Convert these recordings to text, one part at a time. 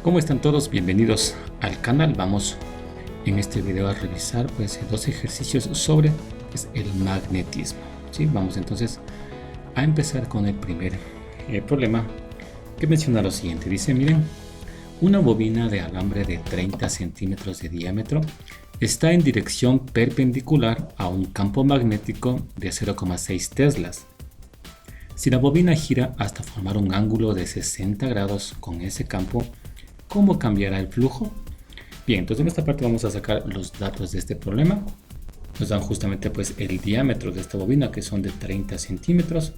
¿Cómo están todos? Bienvenidos al canal. Vamos en este video a revisar dos ejercicios sobre el magnetismo. ¿Sí? Vamos entonces a empezar con el primer problema que menciona lo siguiente. Dice, miren, una bobina de alambre de 30 centímetros de diámetro está en dirección perpendicular a un campo magnético de 0,6 teslas. Si la bobina gira hasta formar un ángulo de 60 grados con ese campo, ¿cómo cambiará el flujo? Bien, entonces en esta parte vamos a sacar los datos de este problema. Nos dan justamente el diámetro de esta bobina, que son de 30 centímetros.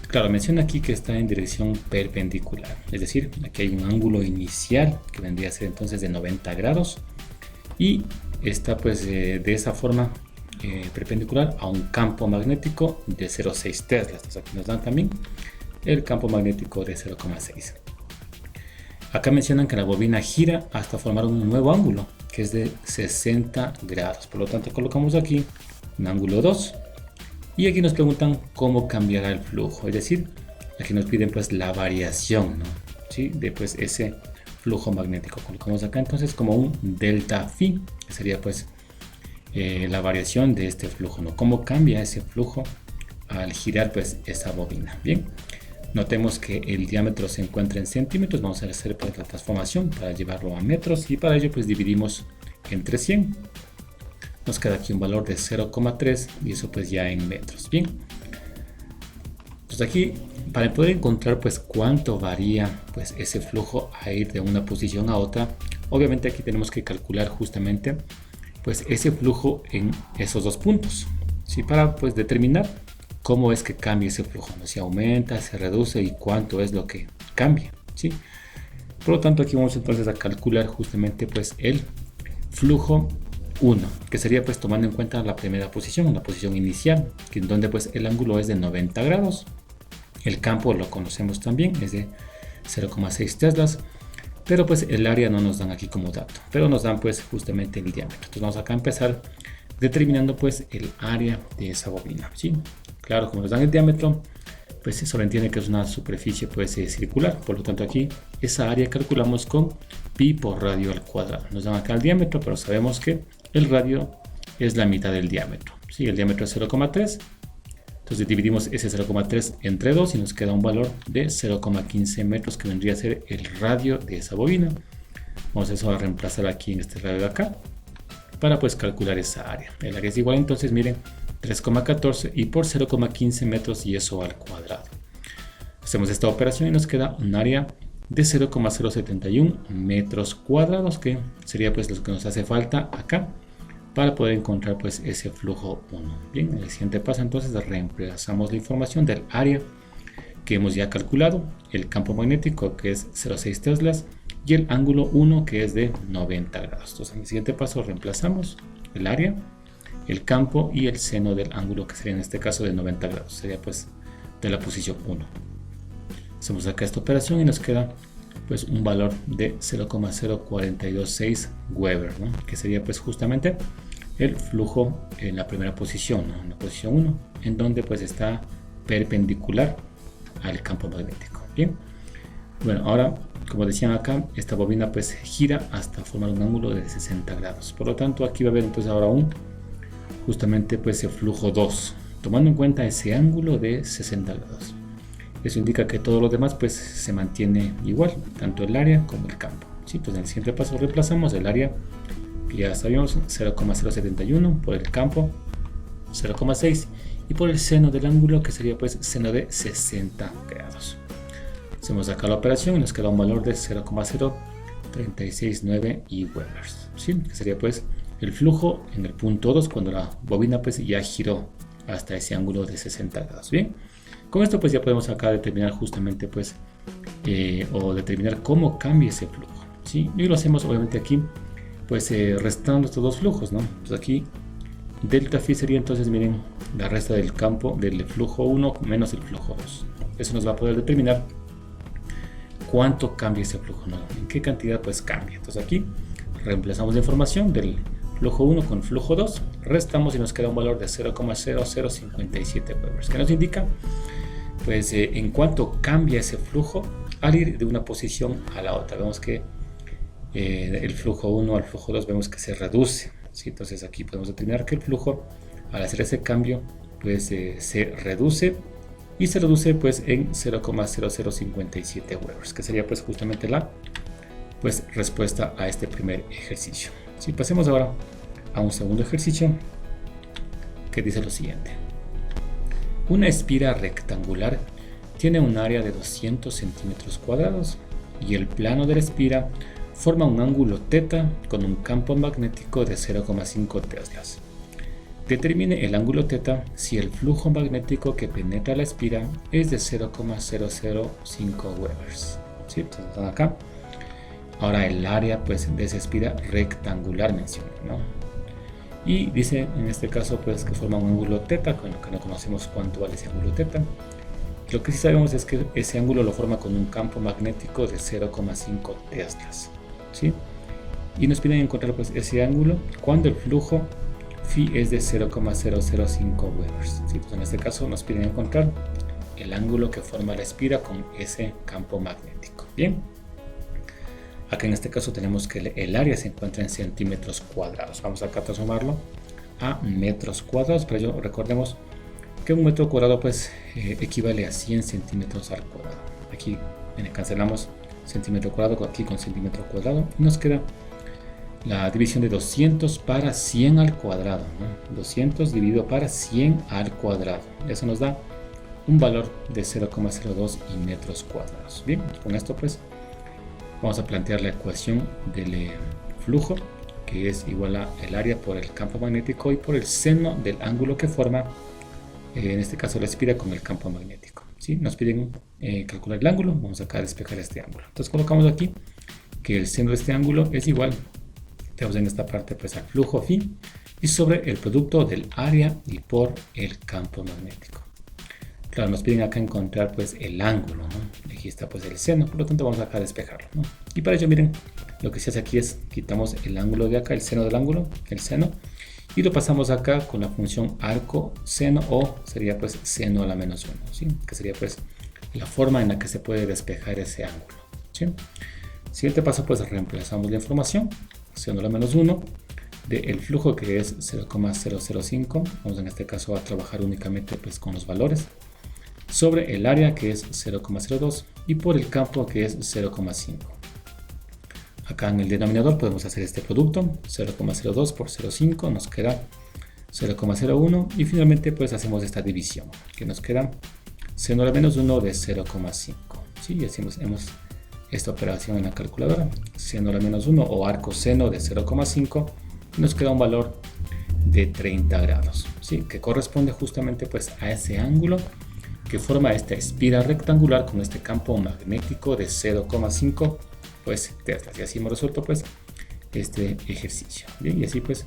Claro, menciona aquí que está en dirección perpendicular, es decir, aquí hay un ángulo inicial que vendría a ser entonces de 90 grados y está de esa forma perpendicular a un campo magnético de 0,6 teslas. Entonces aquí nos dan también el campo magnético de 0,6. Acá mencionan que la bobina gira hasta formar un nuevo ángulo que es de 60 grados. Por lo tanto, colocamos aquí un ángulo 2 y aquí nos preguntan cómo cambiará el flujo. Es decir, aquí nos piden la variación, ¿no? ¿Sí? De ese flujo magnético. Colocamos acá entonces como un delta phi, que sería la variación de este flujo, ¿no? Cómo cambia ese flujo al girar esa bobina. Bien. Notemos que el diámetro se encuentra en centímetros. Vamos a hacer la transformación para llevarlo a metros y para ello dividimos entre 100. Nos queda aquí un valor de 0,3 y eso ya en metros. Bien, pues aquí para poder encontrar cuánto varía ese flujo a ir de una posición a otra, obviamente aquí tenemos que calcular justamente ese flujo en esos dos puntos, ¿sí? Para determinar cómo es que cambia ese flujo, ¿no? Si aumenta, se reduce y cuánto es lo que cambia, ¿sí? Por lo tanto, aquí vamos entonces a calcular justamente el flujo 1, que sería tomando en cuenta la primera posición, la posición inicial, que en donde el ángulo es de 90 grados. El campo lo conocemos también, es de 0,6 teslas, pero el área no nos dan aquí como dato, pero nos dan justamente el diámetro. Entonces vamos acá a empezar determinando el área de esa bobina, ¿sí? Claro, como nos dan el diámetro, se sobreentiende que es una superficie circular. Por lo tanto, aquí esa área calculamos con pi por radio al cuadrado. Nos dan acá el diámetro, pero sabemos que el radio es la mitad del diámetro, ¿sí? El diámetro es 0,3. Entonces dividimos ese 0,3 entre 2 y nos queda un valor de 0,15 metros, que vendría a ser el radio de esa bobina. Vamos a reemplazar aquí en este radio de acá para calcular esa área. El área es igual, entonces miren, 3,14 y por 0,15 metros y eso al cuadrado. Hacemos esta operación y nos queda un área de 0,071 metros cuadrados, que sería lo que nos hace falta acá para poder encontrar ese flujo 1. Bien, en el siguiente paso entonces reemplazamos la información del área que hemos ya calculado, el campo magnético que es 0,6 teslas y el ángulo 1 que es de 90 grados. Entonces en el siguiente paso reemplazamos el área, el campo y el seno del ángulo, que sería en este caso de 90 grados, sería de la posición 1. Hacemos acá esta operación y nos queda un valor de 0,0426 Weber, ¿no? Que sería justamente el flujo en la primera posición, ¿no? En la posición 1, en donde está perpendicular al campo magnético. Bien, bueno, ahora como decían acá, esta bobina gira hasta formar un ángulo de 60 grados. Por lo tanto, aquí va a haber entonces ahora justamente el flujo 2, tomando en cuenta ese ángulo de 60 grados. Eso indica que todo lo demás se mantiene igual, tanto el área como el campo, ¿sí? En el siguiente paso reemplazamos el área, que ya sabíamos, 0,071 por el campo, 0,6 y por el seno del ángulo, que sería seno de 60 grados. Hacemos acá la operación y nos queda un valor de 0,0369 Weber, ¿sí? Que sería el flujo en el punto 2 cuando la bobina ya giró hasta ese ángulo de 60 grados. Bien, con esto ya podemos acá determinar justamente o determinar cómo cambia ese flujo, ¿sí? Y lo hacemos obviamente aquí restando estos dos flujos, ¿no? Aquí delta phi sería entonces, miren, la resta del campo del flujo 1 menos el flujo 2. Eso nos va a poder determinar cuánto cambia ese flujo, ¿no? En qué cantidad cambia. Entonces aquí reemplazamos la información del flujo 1 con flujo 2, restamos y nos queda un valor de 0,0057 Weber, que nos indica en cuánto cambia ese flujo al ir de una posición a la otra. Vemos que el flujo 1 al flujo 2 vemos que se reduce, ¿sí? Entonces aquí podemos determinar que el flujo al hacer ese cambio pues se reduce, y se reduce pues en 0,0057 Webers, que sería pues justamente la pues respuesta a este primer ejercicio. Si pasemos ahora a un segundo ejercicio que dice lo siguiente: una espira rectangular tiene un área de 200 centímetros cuadrados y el plano de la espira forma un ángulo θ con un campo magnético de 0,5 teslas. Determine el ángulo θ si el flujo magnético que penetra la espira es de 0,005 Webers. ¿Sí? Entonces están acá. Ahora el área pues de esa espira rectangular menciona, ¿no? Y dice en este caso pues que forma un ángulo θ, con lo que no conocemos cuánto vale ese ángulo θ. Lo que sí sabemos es que ese ángulo lo forma con un campo magnético de 0,5 teslas, ¿sí? Y nos piden encontrar pues ese ángulo cuando el flujo phi es de 0,005 Webers, ¿sí? Pues en este caso nos piden encontrar el ángulo que forma la espira con ese campo magnético. Bien, acá en este caso tenemos que el área se encuentra en centímetros cuadrados. Vamos acá a transformarlo a metros cuadrados. Para ello recordemos que un metro cuadrado pues equivale a 100 centímetros al cuadrado. Aquí cancelamos centímetro cuadrado aquí con centímetro cuadrado y nos queda la división de 200 para 100 al cuadrado, ¿no? 200 dividido para 100 al cuadrado. Eso nos da un valor de 0,02 metros cuadrados. Bien, con esto pues vamos a plantear la ecuación del flujo, que es igual a el área por el campo magnético y por el seno del ángulo que forma, en este caso la espira con el campo magnético. ¿Sí? Nos piden calcular el ángulo. Vamos acá a despejar este ángulo. Entonces colocamos aquí que el seno de este ángulo es igual, tenemos en esta parte pues al flujo phi y sobre el producto del área y por el campo magnético. Claro, nos piden acá encontrar pues el ángulo, ¿no? Aquí está pues el seno, por lo tanto vamos acá a despejarlo, ¿no? Y para ello miren, lo que se hace aquí es quitamos el ángulo de acá, el seno del ángulo, el seno, y lo pasamos acá con la función arco seno, o sería pues seno a la menos 1, ¿sí? Que sería pues la forma en la que se puede despejar ese ángulo, ¿sí? Siguiente paso pues reemplazamos la información, seno a la menos 1 del flujo que es 0,005, vamos en este caso a trabajar únicamente pues con los valores, sobre el área que es 0,02 y por el campo que es 0,5. Acá en el denominador podemos hacer este producto, 0,02 por 0,5 nos queda 0,01 y finalmente pues hacemos esta división que nos queda seno a la menos 1 de 0,5. ¿Sí? Y hacemos esta operación en la calculadora, seno a la menos 1 o arco seno de 0,5 y nos queda un valor de 30 grados, ¿sí? Que corresponde justamente pues a ese ángulo que forma esta espira rectangular con este campo magnético de 0,5 pues teslas. Y así hemos resuelto pues este ejercicio. Bien, y así pues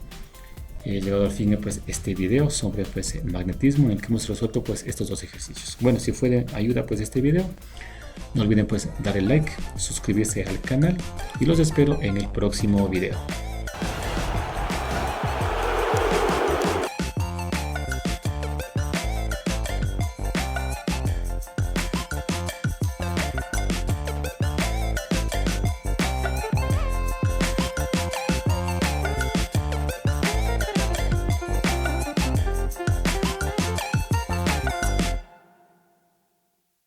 he llegado al fin de pues este video sobre pues el magnetismo, en el que hemos resuelto pues estos dos ejercicios. Bueno, si fue de ayuda pues este video, no olviden pues dar el like, suscribirse al canal y los espero en el próximo video.